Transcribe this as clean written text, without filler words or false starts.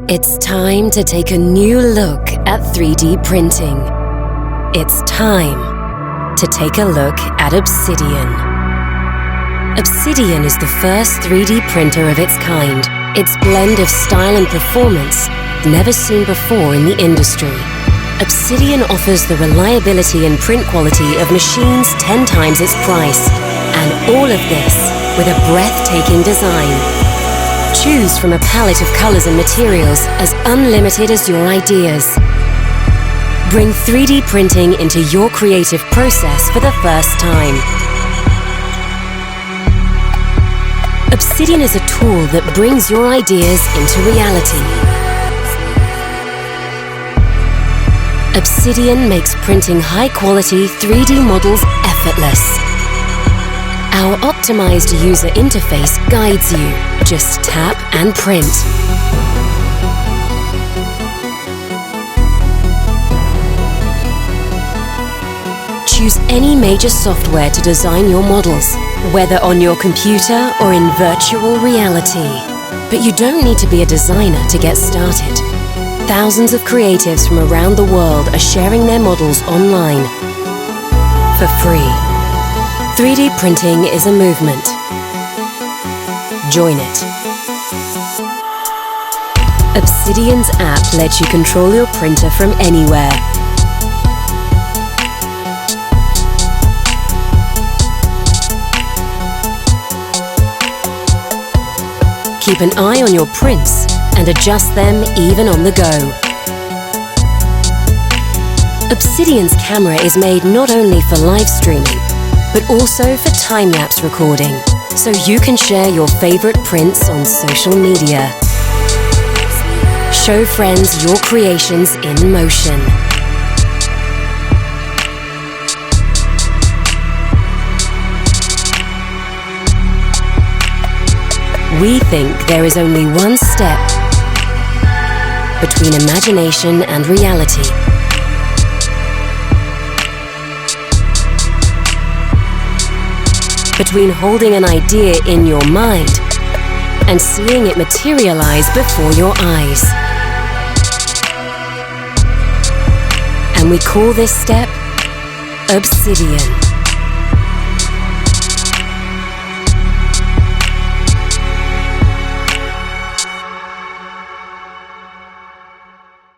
It's time to take a new look at 3D printing. It's time to take a look at Obsidian. Obsidian is the first 3D printer of its kind. Its blend of style and performance, never seen before in the industry. Obsidian offers the reliability and print quality of machines 10 times its price. And all of this with a breathtaking design. Choose from a palette of colors and materials as unlimited as your ideas. Bring 3D printing into your creative process for the first time. Obsidian is a tool that brings your ideas into reality. Obsidian makes printing high-quality 3D models effortless. Our optimized user interface guides you. Just tap and print. Choose any major software to design your models, whether on your computer or in virtual reality. But you don't need to be a designer to get started. Thousands of creatives from around the world are sharing their models online for free. 3D printing is a movement. Join it. Obsidian's app lets you control your printer from anywhere. Keep an eye on your prints and adjust them even on the go. Obsidian's camera is made not only for live streaming, but also for time-lapse recording, so you can share your favorite prints on social media. Show friends your creations in motion. We think there is only one step between imagination and reality. Between holding an idea in your mind and seeing it materialize before your eyes. And we call this step Obsidian.